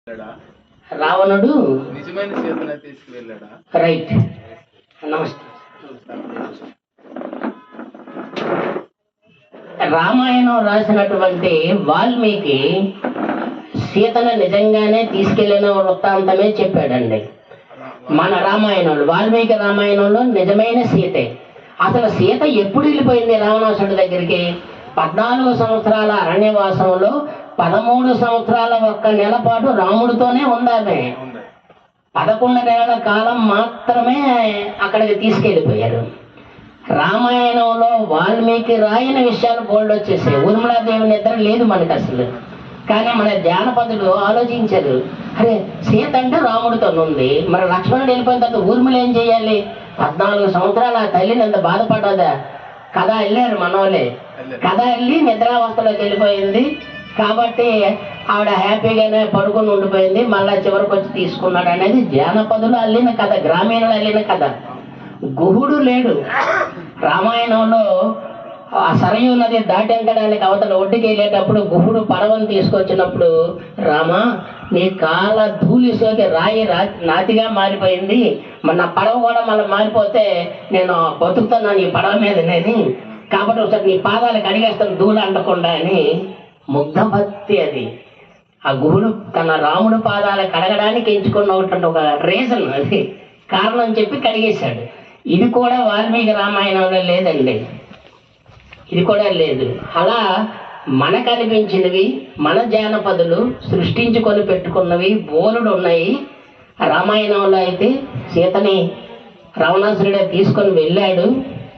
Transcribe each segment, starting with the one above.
రావణుడు నిజమైన సీతను తీసుకువెళ్ళాడా? రైట్. నమస్తే. రామాయణం రాసినటువంటి వాల్మీకి సీతను నిజంగానే తీసుకెళ్లిన వృత్తాంతమే చెప్పాడండి. మన రామాయణంలో, వాల్మీకి రామాయణంలో నిజమైన సీతే. అసలు సీత ఎప్పుడు వెళ్ళిపోయింది రావణాసుడి దగ్గరికి? 14 సంవత్సరాల అరణ్యవాసంలో 13 సంవత్సరాల 1 నెల పాటు రాముడితోనే ఉందామె. 11 నెలల కాలం మాత్రమే అక్కడికి తీసుకెళ్ళిపోయారు. రామాయణంలో వాల్మీకి రాయని విషయాలు బోల్డ్ వచ్చేసాయి. ఊర్మిళాదేవి నిద్ర లేదు మనకు అసలు. కానీ మన జానపదులు ఆలోచించారు, అరే సీత అంటే రాముడితో ఉంది, మరి లక్ష్మణుడు వెళ్ళిపోయిన తర్వాత ఊర్మిళ ఏం చేయాలి? 14 సంవత్సరాలు ఆ తల్లిని ఎంత బాధపడదా? కథ వెళ్ళారు మనోళ్ళే. కథ వెళ్ళి నిద్రావస్థలోకి వెళ్ళిపోయింది కాబట్టి ఆవిడ హ్యాపీగానే పడుకుని ఉండిపోయింది. మళ్ళా చివరికి వచ్చి తీసుకున్నాడు అనేది జానపదులు అల్లిన కథ, గ్రామీణులు అల్లిన కథ. గుహుడు లేడు రామాయణంలో. ఆ సరయూ నది దాటించడానికి అవతల ఒడ్డుకి వెళ్ళేటప్పుడు గుహుడు పడవను తీసుకొచ్చినప్పుడు, రామా నీ కాళ్ళ ధూళి సోకి రాయి నాతిగా మారిపోయింది, మన పడవ కూడా మళ్ళీ మారిపోతే నేను బతుకుతున్నాను ఈ పడవ మీద నేను, కాబట్టి ఒకసారి నీ పాదాలకు అడిగేస్తాను ధూళి అంటకుండా అని. ముగ్ధ భక్తి అది. ఆ గుహుడు తన రాముడు పాదాలు కడగడానికి ఎంచుకున్నటువంటి ఒక రీజన్ అది, కారణం చెప్పి కడిగేశాడు. ఇది కూడా వాల్మీకి రామాయణంలో లేదండి, ఇది కూడా లేదు. అలా మనకు అనిపించినవి మన జానపదులు సృష్టించుకొని పెట్టుకున్నవి బోలుడు ఉన్నాయి. రామాయణంలో అయితే సీతని రావణాసురుడే తీసుకొని వెళ్ళాడు.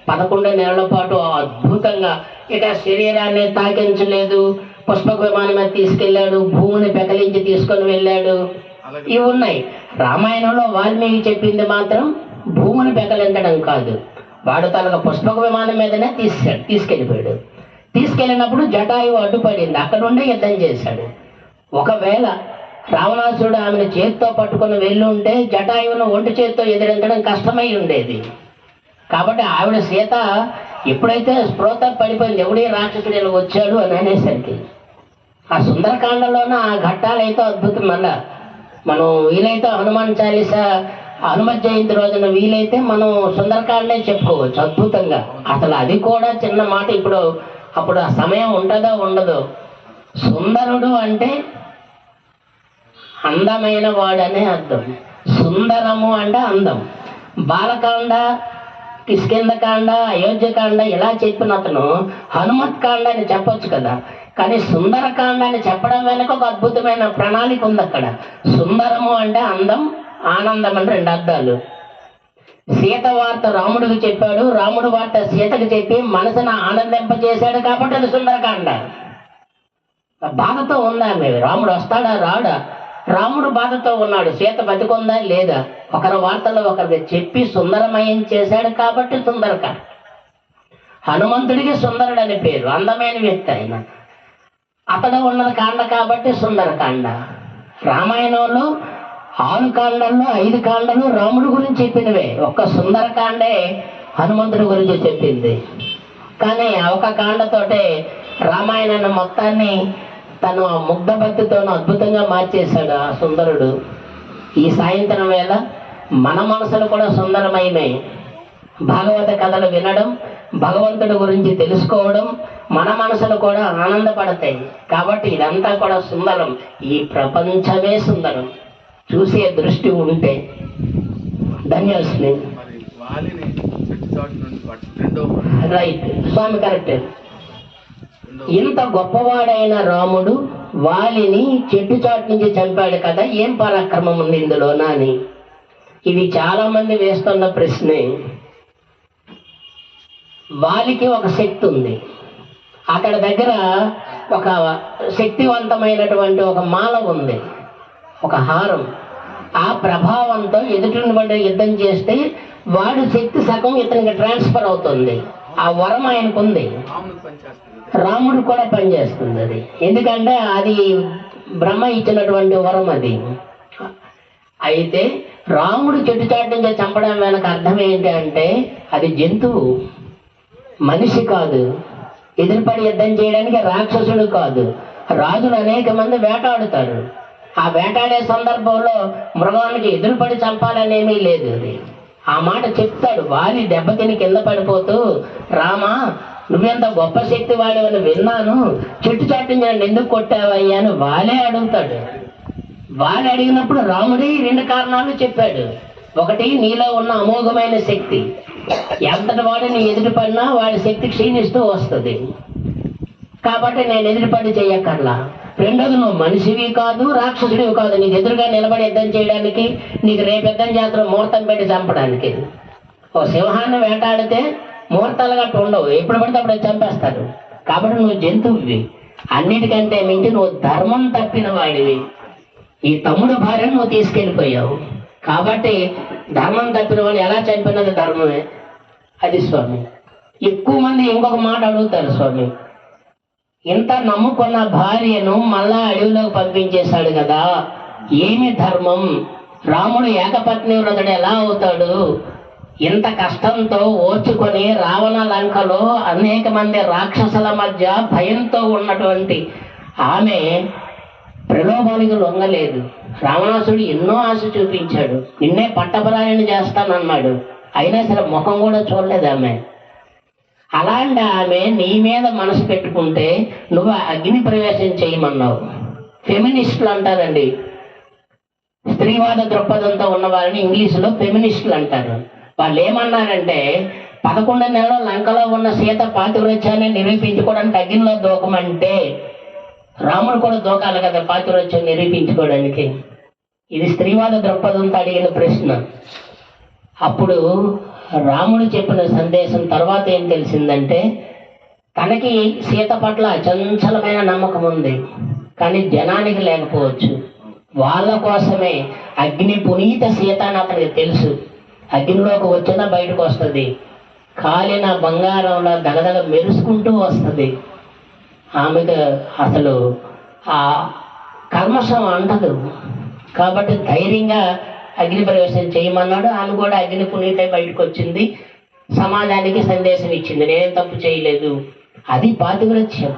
11 నెలల పాటు అద్భుతంగా, ఇక శరీరాన్ని తాకించలేదు, పుష్పక విమానం మీద తీసుకెళ్ళాడు, భూమిని పెకలించి తీసుకొని వెళ్ళాడు. ఇవి ఉన్నాయి. రామాయణంలో వాల్మీకి చెప్పింది మాత్రం భూమిని పెకలించడం కాదు. వాడు తనకు పుష్పక విమానం మీదనే తీసుకెళ్ళిపోయాడు. తీసుకెళ్ళినప్పుడు జటాయువు అడ్డుపడింది, అక్కడుండే యుద్ధం చేశాడు. ఒకవేళ రావణాసురుడు ఆమెను చేతితో పట్టుకొని వెళ్ళి ఉంటే జటాయువును ఒంటి చేతితో ఎదిరించడం కష్టమై ఉండేది. కాబట్టి ఆవిడ సీత ఎప్పుడైతే స్పృహ పడిపోయింది, ఎవడే రాక్షసుడు ఇలా వచ్చాడు అని అనేసరికి, ఆ సుందరకాండలోన ఆ ఘట్టాలైతే అద్భుతం. మళ్ళా మనం వీలైతే హనుమాన్ చాలీసా, హనుమత్ జయంతి రోజున వీలైతే మనం సుందరకాండే చెప్పుకోవచ్చు అద్భుతంగా. అసలు అది కూడా చిన్న మాట. అప్పుడు ఆ సమయం ఉంటుందో ఉండదో. సుందరుడు అంటే అందమైన వాడనే అర్థం. సుందరము అంటే అందం. బాలకాండ, కిష్కింధకాండ, అయోధ్యకాండ ఇలా చెప్పిన అతను హనుమత్ కాండ అని చెప్పొచ్చు కదా. కానీ సుందరకాండ అని చెప్పడం వెనక ఒక అద్భుతమైన ప్రణాళిక ఉంది అక్కడ. సుందరము అంటే అందం, ఆనందం అని 2 అర్థాలు. సీత వార్త రాముడికి చెప్పాడు, రాముడు వార్త సీతకు చెప్పి మనసును ఆనందింపజేశాడు కాబట్టి అది సుందరకాండ. బాధతో ఉందా మేము? రాముడు వస్తాడా రాడా? రాముడు బాధతో ఉన్నాడు, సీత బతికొందా లేదా? ఒకరి వార్తలో ఒకరికి చెప్పి సుందరమయం చేశాడు కాబట్టి సుందరకాండ. హనుమంతుడికి సుందరుడు అని పేరు, అందమైన వ్యక్తి ఆయన. అతడు ఉన్నది కాండ కాబట్టి సుందరకాండ. రామాయణంలో 6 కాండల్లో 5 కాండలు రాముడి గురించి చెప్పినవే, ఒక్క సుందరకాండే హనుమంతుడి గురించి చెప్పింది. కానీ ఒక కాండతోటే రామాయణాన్ని మొత్తాన్ని తను ముగ్ధ భక్తితో అద్భుతంగా మార్చేశాడు ఆ సుందరుడు. ఈ సాయంత్రం వేళ మన మనసులు కూడా సుందరమైనవి. భాగవత కథలు వినడం, భగవంతుడి గురించి తెలుసుకోవడం మన మనసులు కూడా ఆనందపడతాయి. కాబట్టి ఇదంతా కూడా సుందరం. ఈ ప్రపంచమే సుందరం, చూసే దృష్టి ఉంటే. ధన్యవాదాలు. రైట్ స్వామి, కరెక్ట్. ఇంత గొప్పవాడైన రాముడు వాలిని చెట్టు చాటు నుంచి చంపాడు కదా, ఏం పరాక్రమం ఉంది ఇందులో అని ఇది చాలా మంది వేస్తున్న ప్రశ్నే. వాలికి ఒక శక్తి ఉంది. అతడి దగ్గర ఒక శక్తివంతమైనటువంటి ఒక మాల ఉంది, ఒక హారం. ఆ ప్రభావంతో ఎదుటి యుద్ధం చేస్తే వాడి శక్తి సగం ఇతనికి ట్రాన్స్ఫర్ అవుతుంది. ఆ వరం ఆయనకు ఉంది. రాముడు కూడా పనిచేస్తుంది అది, ఎందుకంటే అది బ్రహ్మ ఇచ్చినటువంటి వరం అది. అయితే రాముడు చెట్టుచాటు నుంచి చంపడం వెనక అర్థం ఏంటి అంటే, అది జంతువు, మనిషి కాదు. ఎదురుపడి యుద్ధం చేయడానికి రాక్షసుడు కాదు. రాజులు అనేక మంది వేటాడుతారు, ఆ వేటాడే సందర్భంలో మృగానికి ఎదురుపడి చంపాలనేమీ లేదు. అది ఆ మాట చెప్తాడు. వాలి దెబ్బతిని కింద పడిపోతూ, రామా నువ్వెంత గొప్ప శక్తి వాడవని విన్నాను, చెట్టు చాటుని నన్ను ఎందుకు కొట్టావయ్యా అని వాలే అడుగుతాడు. వాలి అడిగినప్పుడు రాముడి 2 కారణాలు చెప్పాడు. ఒకటి, నీలో ఉన్న అమోఘమైన శక్తి, ఎంతటి వాడు నీ ఎదురుపడినా వాడి శక్తి క్షీణిస్తూ వస్తుంది కాబట్టి నేను ఎదురుపడి చెయ్యక్కర్లా. రెండోది, నువ్వు మనిషివి కాదు రాక్షసుడివి కాదు, నీకు ఎదురుగా నిలబడి యుద్ధం చేయడానికి, నీకు రేపు యుద్ధం చేస్తున్న ముహూర్తం పెట్టి చంపడానికి. ఓ సింహాన్ని వేటాడితే ముహూర్తాలు గట్టు ఉండవు, ఎప్పుడు పడితే అప్పుడు చంపేస్తారు. కాబట్టి నువ్వు జంతువువి, అన్నిటికంటే మించి నువ్వు ధర్మం తప్పిన వాడివి. ఈ తమ్ముడు భార్యను నువ్వు తీసుకెళ్ళిపోయావు కాబట్టి ధర్మం తప్పిన వాడు ఎలా చంపినది ధర్మమే. అది స్వామి. ఎక్కువ మంది ఇంకొక మాట అడుగుతారు, స్వామి ఇంత నమ్ముకున్న భార్యను మళ్ళా అడవిలోకి పంపించేశాడు కదా, ఏమి ధర్మం? రాముడు ఏకపత్ని వ్రతుడు ఎలా అవుతాడు? ఇంత కష్టంతో ఓర్చుకొని రావణ లంకలో అనేక మంది రాక్షసుల మధ్య భయంతో ఉన్నటువంటి ఆమె ప్రలోభానికి లొంగలేదు. రావణాసుడు ఎన్నో ఆశ చూపించాడు, నిన్నే పట్టపరాయణ చేస్తానన్నాడు, అయినా సరే ముఖం కూడా చూడలేదు ఆమె. అలాంటి ఆమె నీ మీద మనసు పెట్టుకుంటే నువ్వు అగ్ని ప్రవేశం చేయమన్నావు. ఫెమినిస్టులు అంటారండి, స్త్రీవాద దృక్పథంతో ఉన్న వారిని ఇంగ్లీషులో ఫెమినిస్టులు అంటారు. వాళ్ళు ఏమన్నారంటే 11 నెలలు లంకలో ఉన్న సీత పాతివ్రత్యాన్ని నిరూపించుకోవడానికి అగ్నిలో దూకమంటే రాముడు కూడా దూకాలి కదా పాతివ్రత్యం నిరూపించుకోవడానికి. ఇది స్త్రీవాద దృక్పథంతో అడిగిన ప్రశ్న. అప్పుడు రాముడు చెప్పిన సందేశం తర్వాత ఏం తెలిసిందంటే, తనకి సీత పట్ల అచంచలమైన నమ్మకం ఉంది, కానీ జనానికి లేకపోవచ్చు. వాళ్ళ కోసమే అగ్ని పునీత సీత అని అతనికి తెలుసు. అగ్నిలోకి వచ్చినా బయటకు వస్తుంది, కాలిన బంగారంలో దగదగ మెరుసుకుంటూ వస్తుంది. ఆమెకు అసలు ఆ కల్మషం అంటదు కాబట్టి ధైర్యంగా అగ్ని ప్రవేశం చేయమన్నాడు. ఆమె కూడా అగ్ని పునీత బయటకు వచ్చింది, సమాజానికి సందేశం ఇచ్చింది, నేనేం తప్పు చేయలేదు. అది పాతివ్రత్యం.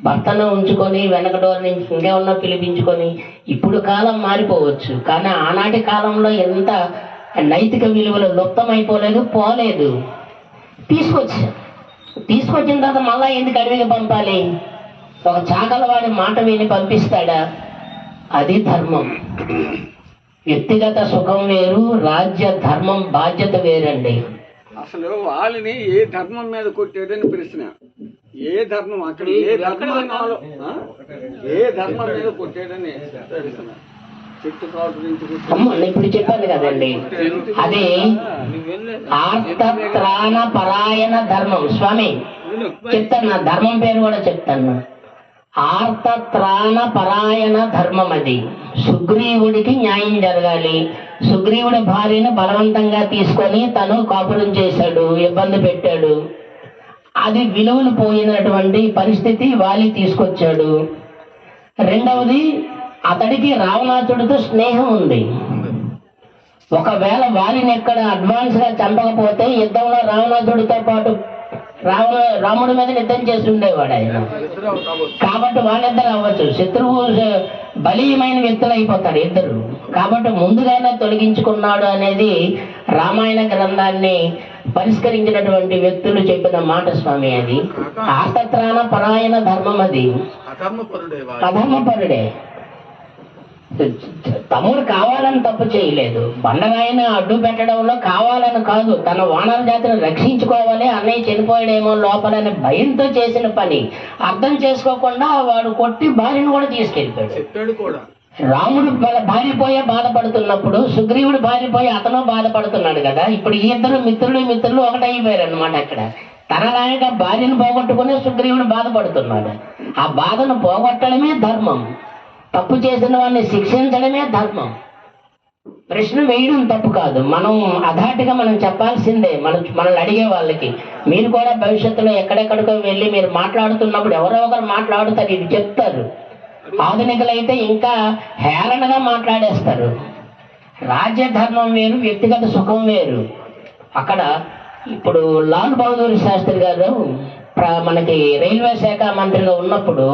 భర్తను ఉంచుకొని వెనకడోరు నుంచి ఇంకేమన్నా పిలిపించుకొని, ఇప్పుడు కాలం మారిపోవచ్చు కానీ ఆనాటి కాలంలో ఎంత నైతిక విలువలు లుప్తమైపోలేదు, పోలేదు. తీసుకొచ్చిన తర్వాత మళ్ళా ఎందుకు అడవికి పంపాలి? ఒక చాకల వాడి మాట విని పంపిస్తాడా? అది ధర్మం. వ్యక్తిగత సుఖం వేరు, రాజ్య ధర్మం బాధ్యత వేరండి. అసలు వాళ్ళని ఏ ధర్మం మీద కొట్టేదని ప్రశ్న. ఏ ధర్మం అక్కడ ఏ ధర్మం మీద కొట్టేదని ప్రశ్న. ఇప్పుడు చెప్పాను కదండి, అది ఆర్తత్రాణ పరాయణ ధర్మం. స్వామి చెప్తాను, నా ధర్మం పేరు కూడా చెప్తాను. ఆర్తత్రాణ పరాయణ ధర్మం. అది సుగ్రీవుడికి న్యాయం జరగాలి. సుగ్రీవుడి భార్యను బలవంతంగా తీసుకొని తను కాపురం చేశాడు, ఇబ్బంది పెట్టాడు. అది విలువలు పోయినటువంటి పరిస్థితి వాలి తీసుకొచ్చాడు. రెండవది, అతడికి రావణాసుడితో స్నేహం ఉంది. ఒకవేళ వారిని ఎక్కడ అడ్వాన్స్ గా చంపకపోతే యుద్ధంలో రావణాసుడితో పాటు రాముడి మీద యుద్ధం చేసి ఉండేవాడు ఆయన. కాబట్టి వాళ్ళిద్దరు అవ్వచ్చు, శత్రువు బలీయమైన వ్యక్తులు అయిపోతారు ఇద్దరు. కాబట్టి ముందుగానే తొలగించుకున్నాడు అనేది రామాయణ గ్రంథాన్ని పరిష్కరించినటువంటి వ్యక్తులు చెప్పిన మాట స్వామి. అది ఆర్తత్రాణ పరాయణ ధర్మం. అది అధర్మపరుడే. తమ్ముడు కావాలని తప్పు చేయలేదు, బండరాయిని అడ్డు పెట్టడంలో కావాలని కాదు, తన వానర జాతిని రక్షించుకోవాలి, అన్నయ్య చనిపోయాడేమో లోపలని భయంతో చేసిన పని. అర్థం చేసుకోకుండా వాడు కొట్టి భార్యను కూడా తీసుకెళ్ళిపోయాడు. రాముడు భార్యపోయే బాధపడుతున్నప్పుడు సుగ్రీవుడు భార్యపోయి అతను బాధపడుతున్నాడు కదా. ఇప్పుడు ఈ ఇద్దరు మిత్రులు ఒకటైపోయారు అనమాట. అక్కడ తనలాగా భార్యను పోగొట్టుకుని సుగ్రీవుడు బాధపడుతున్నాడు. ఆ బాధను పోగొట్టడమే ధర్మం, తప్పు చేసిన వాడిని శిక్షించడమే ధర్మం. ప్రశ్న వేయడం తప్పు కాదు, మనం అధాటిగా మనం చెప్పాల్సిందే. మనల్ని అడిగే వాళ్ళకి, మీరు కూడా భవిష్యత్తులో ఎక్కడెక్కడికో వెళ్ళి మీరు మాట్లాడుతున్నప్పుడు ఎవరో ఒకరు మాట్లాడుతారు, ఇది చెప్తారు. ఆధునికులైతే ఇంకా హేళనగా మాట్లాడేస్తారు. రాజ్య ధర్మం వేరు, వ్యక్తిగత సుఖం వేరు. అక్కడ ఇప్పుడు లాల్ బహదూర్ శాస్త్రి గారు మనకి రైల్వే శాఖ మంత్రిగా ఉన్నప్పుడు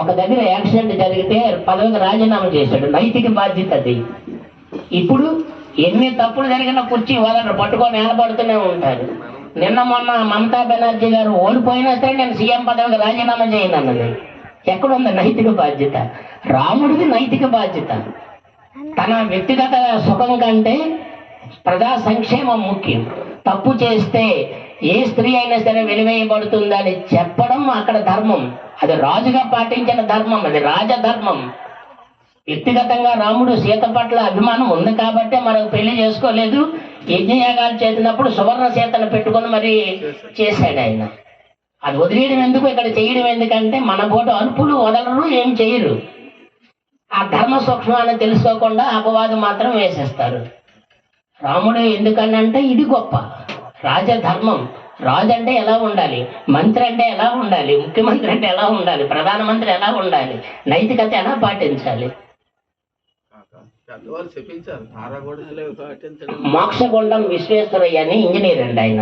ఒక దగ్గర యాక్సిడెంట్ జరిగితే పదవికి రాజీనామా చేశాడు. నైతిక బాధ్యత అది. ఇప్పుడు ఎన్ని తప్పులు జరిగినా కుర్చీ వదలరు, పట్టుకొని నిలబడుతూనే ఉంటారు. నిన్న మొన్న మమతా బెనర్జీ గారు ఓడిపోయినా సరే నేను సీఎం పదవికి రాజీనామా చేయను అన్నది. ఎక్కడుంది నైతిక బాధ్యత? రాముడిది నైతిక బాధ్యత. తన వ్యక్తిగత సుఖం కంటే ప్రజా సంక్షేమం ముఖ్యం. తప్పు చేస్తే ఏ స్త్రీ అయినా సరే వెలివేయబడుతుందని చెప్పడం అక్కడ ధర్మం. అది రాజుగా పాటించిన ధర్మం, అది రాజధర్మం. వ్యక్తిగతంగా రాముడు సీత పట్ల అభిమానం ఉంది కాబట్టే మనకు పెళ్లి చేసుకోలేదు. యజ్ఞయాగాలు చేసినప్పుడు సువర్ణ సీతను పెట్టుకొని మరి చేశాడు ఆయన. అది వదిలేయడం ఎందుకు, ఇక్కడ చేయడం ఎందుకంటే మన పోటు అరుపులు వదలరు, ఏం చేయరు. ఆ ధర్మ సూక్ష్మాన్ని తెలుసుకోకుండా అపవాదం మాత్రం వేసేస్తారు. రాముడు ఎందుకనంటే ఇది గొప్ప రాజధర్మం. రాజు అంటే ఎలా ఉండాలి, మంత్రి అంటే ఎలా ఉండాలి, ముఖ్యమంత్రి అంటే ఎలా ఉండాలి, ప్రధానమంత్రి ఎలా ఉండాలి, నైతికత ఎలా పాటించాలి. పెద్దవాళ్ళు చెప్పించారు. మోక్షగుండం విశ్వేశ్వరయ్య అని ఇంజనీర్ అండి ఆయన.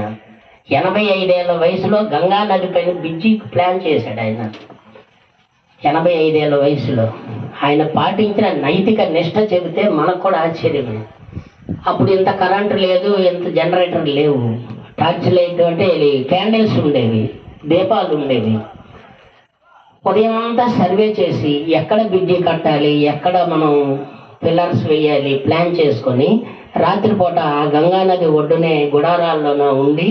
85 ఏళ్ల వయసులో గంగా నది పైన బ్రిడ్జి ప్లాన్ చేశాడు ఆయన. 85 ఏళ్ల వయసులో ఆయన పాటించిన నైతిక నిష్ఠ చెబితే మనకు కూడా ఆశ్చర్యమే. అప్పుడు ఇంత కరెంటు లేదు, ఇంత జనరేటర్ లేవు. టార్చ్ లైట్ అంటే క్యాండిల్స్ ఉండేవి, దీపాలు ఉండేవి. ఉదయం అంతా సర్వే చేసి ఎక్కడ బ్రిడ్జి కట్టాలి, ఎక్కడ మనం పిల్లర్స్ వేయాలి ప్లాన్ చేసుకొని రాత్రిపూట ఆ గంగా నది ఒడ్డునే గుడారాల్లోనే ఉండి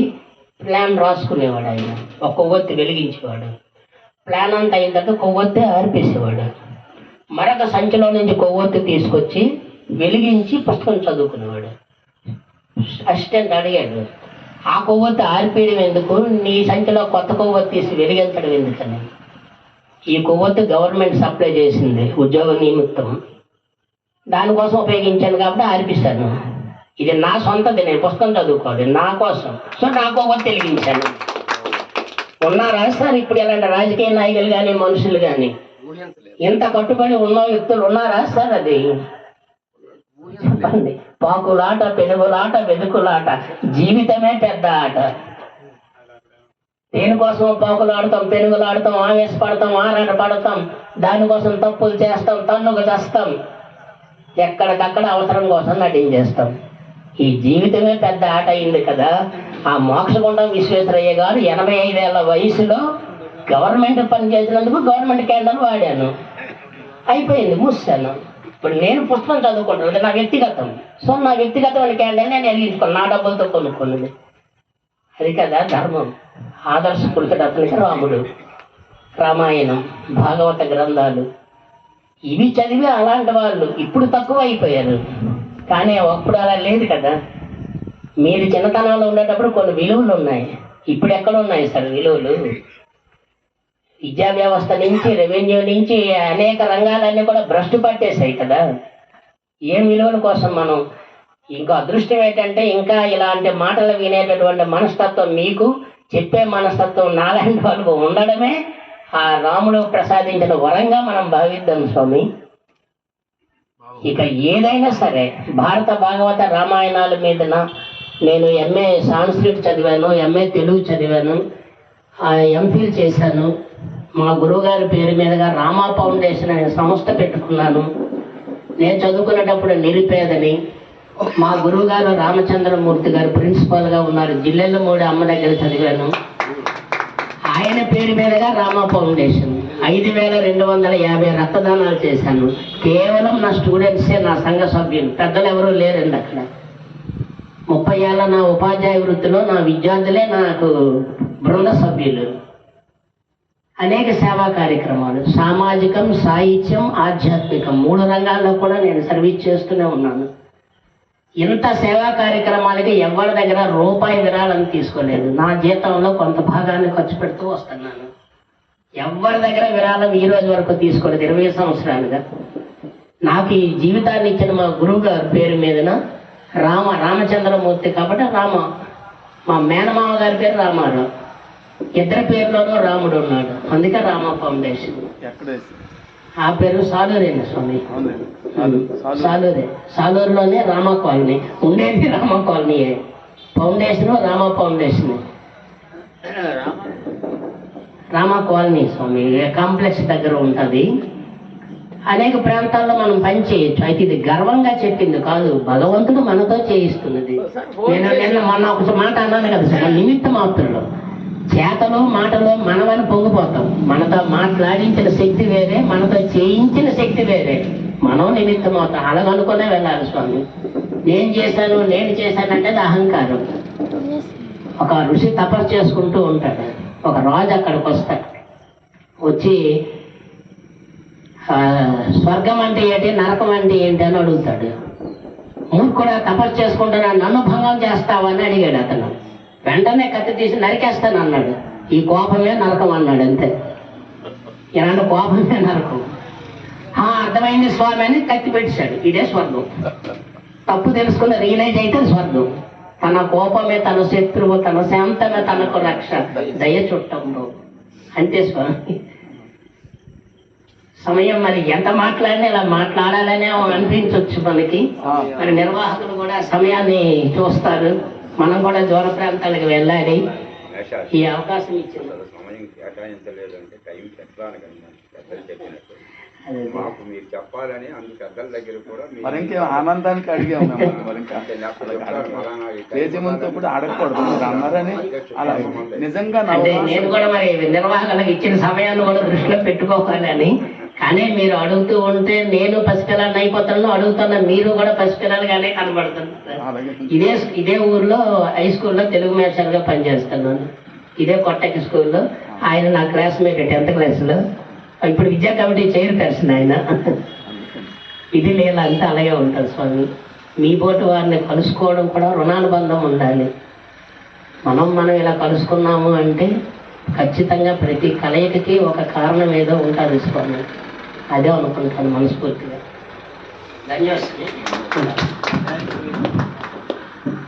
ప్లాన్ రాసుకునేవాడు ఆయన. ఒక కొవ్వొత్తి వెలిగించేవాడు. ప్లాన్ అంతా అయిన తర్వాత కొవ్వొత్తి ఆర్పేసేవాడు. మరొక సంచిలో నుంచి కొవ్వొత్తి తీసుకొచ్చి వెలిగించి పుస్తకం చదువుకునేవాడు. అసిస్టెంట్ అడిగాడు, ఆ కొవ్వొత్తి ఆర్పేయడం ఎందుకు, నీ సంచిలో కొత్త కొవ్వొత్తి తీసి వెలిగించడం ఎందుకని. ఈ కొవ్వొత్తి గవర్నమెంట్ సప్లై చేసింది ఉద్యోగ నిమిత్తం, దానికోసం ఉపయోగించాను కాబట్టి ఆర్పిస్తాను. ఇది నా సొంతది, నేను పుస్తకం చదువుకోవాలి నా కోసం, సో నా కొవ్వొత్తి వెలిగించాను. ఉన్నారా సార్ ఇప్పుడు ఇలాంటి రాజకీయ నాయకులు కానీ మనుషులు కానీ ఇంత కట్టుబడి ఉన్న వ్యక్తులు ఉన్నారా సార్? అది చెప్పండి. పాకులాట, పెనుగులాట, వెదుకులాట, జీవితమే పెద్ద ఆట. దేనికోసం పాకులాడతాం, పెనుగులాడతాం, ఆవేశపడతాం, ఆరాట పడతాం, దానికోసం తప్పులు చేస్తాం, తన్నుకు చేస్తాం, ఎక్కడికక్కడ అవసరం కోసం నటించేస్తాం. ఈ జీవితమే పెద్ద ఆట అయింది కదా. ఆ మోక్షగుండం విశ్వేశ్వరయ్య గారు 85 ఏళ్ల వయసులో గవర్నమెంట్ పని చేసినందుకు గవర్నమెంట్ క్యాండల్ వాడాను, అయిపోయింది, మూసాను. ఇప్పుడు నేను పుస్తకం చదువుకుంటాను, అది నా వ్యక్తిగతం. సో నా వ్యక్తిగతమైన క్యాండల్ నేను వెలిగించుకోను, నా డబ్బులతో కొనుక్కున్నది. అది కదా ధర్మం. ఆదర్శ పురుషుడు అతనికి రాముడు, రామాయణం, భాగవత గ్రంథాలు ఇవి చదివి అలాంటి వాళ్ళు ఇప్పుడు తక్కువ అయిపోయారు. కానీ అప్పుడు అలా లేదు కదా. మీరు చిన్నతనంలో ఉండేటప్పుడు కొన్ని విలువలు ఉన్నాయి, ఇప్పుడు ఎక్కడ ఉన్నాయి సార్ విలువలు? విద్యా వ్యవస్థ నుంచి, రెవెన్యూ నుంచి అనేక రంగాలన్నీ కూడా భ్రష్టు పట్టేశాయి కదా. ఏం విలువల కోసం మనం? ఇంకో అదృష్టం ఏంటంటే ఇంకా ఇలాంటి మాటలు వినేటటువంటి మనస్తత్వం మీకు, చెప్పే మనస్తత్వం నాలాంటి వాళ్ళకు ఉండడమే ఆ రాముడు ప్రసాదించిన వరంగా మనం భావిద్దాం స్వామి. ఇక ఏదైనా సరే భారత భాగవత రామాయణాల మీదన నేను ఎంఏ సాంస్క్రిట్ చదివాను, ఎంఏ తెలుగు చదివాను, ఎంఫిల్ చేశాను. మా గురువుగారి పేరు మీదుగా రామా ఫౌండేషన్ అనే సంస్థ పెట్టుకున్నాను. నేను చదువుకునేటప్పుడు నిరుపేదని. మా గురువుగారు రామచంద్రమూర్తి గారు ప్రిన్సిపాల్గా ఉన్నారు, జిల్లెళ్ళమూడి అమ్మ దగ్గర చదివాను. ఆయన పేరు మీదుగా రామా ఫౌండేషన్ 5250 రక్తదానాలు చేశాను. కేవలం నా స్టూడెంట్సే నా సంఘ సభ్యులు, పెద్దలు ఎవరూ లేరండి అక్కడ. 30 ఏళ్ళ నా ఉపాధ్యాయ వృత్తిలో నా విద్యార్థులే నాకు బృంద సభ్యులు. అనేక సేవా కార్యక్రమాలు, సామాజికం, సాహిత్యం, ఆధ్యాత్మికం 3 రంగాల్లో కూడా నేను సర్వీస్ చేస్తూనే ఉన్నాను. ఇంత సేవా కార్యక్రమాలకి ఎవరి దగ్గర రూపాయి విరాళం తీసుకోలేదు. నా జీతంలో కొంత భాగాన్ని ఖర్చు పెడుతూ వస్తున్నాను. ఎవరి దగ్గర విరాళం ఈ రోజు వరకు తీసుకోలేదు 20 సంవత్సరాలుగా. నాకు ఈ జీవితాన్ని ఇచ్చిన మా గురువు గారి పేరు మీదన రామచంద్రమూర్తి కాబట్టి రామ. మా మేనమామ గారి పేరు రామారావు, ఇద్దరి పేరులోనూ రాముడు ఉన్నాడు, అందుకే రామ ఫౌండేషన్. ఆ పేరు సాలూరేనా స్వామి? సాలూరే. సాలూరులోనే రామ కాలనీ ఉండేది, Rama colony foundation, Rama foundation. Rama colony Swamy complex దగ్గర ఉంటుంది. అనేక ప్రాంతాల్లో మనం పని చేయొచ్చు. అయితే ఇది గర్వంగా చెప్పింది కాదు, భగవంతుడు మనతో చేయిస్తున్నది. నేను మొన్న ఒక మాట అన్నాను కదా సార్, నిమిత్త మాత్రులు చేతలు మాటలు మనమని పొంగిపోతాం. మనతో మాట్లాడించిన శక్తి వేరే, మనతో చేయించిన శక్తి వేరే. మనం నిమిత్తం అవుతాం. అలాగనుకునే వెళ్ళాలి స్వామి. నేను చేశానంటే అది అహంకారం. ఒక ఋషి తపస్సు చేసుకుంటూ ఉంటాడు. ఒక రాజు అక్కడికి వస్తాడు. వచ్చి స్వర్గం అంటే ఏంటి, నరకం అంటే ఏంటి అని అడుగుతాడు. మూర్ఖుడా, తపస్సు చేసుకుంటున్నా, నన్ను భంగం చేస్తావని అడిగాడు అతను. వెంటనే కత్తి తీసి నరికేస్తాను అన్నాడు. ఈ కోపమే నరకం అన్నాడు. అంతే, ఇలాంటి కోపమే నరకం. అర్థమైంది స్వామి అని కత్తి పెట్టాడు. ఇదే స్వర్గం. తప్పు తెలుసుకున్న రియలైజ్ అయితే స్వర్గం. తన కోపమే తన శత్రువు, తన శాంతమే తనకు రక్ష, దయ చుట్టంలో. అంతే స్వామి. సమయం మరి ఎంత మాట్లాడినా ఇలా మాట్లాడాలనే అనిపించవచ్చు మనకి. మరి నిర్వాహకులు కూడా సమయాన్ని చూస్తారు. మనం కూడా దూర ప్రాంతాలకు వెళ్ళాలి. ఈ అవకాశం ఇచ్చింది. సమయం కేటాయించలేదంటే టైం చెప్పడానికి పెద్దలు చెప్పినట్టు మాకు మీరు చెప్పాలని అందుకు పెద్దల దగ్గర కూడా మరి ఇంకేం ఆనందానికి అడిగాము మేము. మరి ఇంకా తేజమంతో కూడా అడగకూడదు మీరు అన్నారని అలా నిజంగా అంటే నేను కూడా మరి నిర్వాహకులకు ఇచ్చిన సమయాన్ని కూడా దృష్టిలో పెట్టుకోవాలని. కానీ మీరు అడుగుతూ ఉంటే నేను పసిపిల్లల్ని అయిపోతాను, అడుగుతున్నా మీరు కూడా పసిపిల్లలుగానే కనబడుతున్నారు. ఇదే ఊర్లో హై స్కూల్లో తెలుగు మేస్టర్గా పనిచేస్తున్నాను. ఇదే కొట్టకి స్కూల్లో. ఆయన నా క్లాస్మేట్ 10th క్లాస్లో. ఇప్పుడు విద్యా కమిటీ చైర్పర్సన్ ఆయన. ఇది లేదా అంతా అలాగే ఉంటుంది స్వామి. మీ పోటీ వారిని కలుసుకోవడం కూడా రుణానుబంధం ఉండాలి. మనం ఇలా కలుసుకున్నాము అంటే ఖచ్చితంగా ప్రతి కలయికకి ఒక కారణం ఏదో ఉంటుంది స్వామి. అదే అనుకుంటాను మనస్ఫూర్తిగా. ధన్యవాదాలు.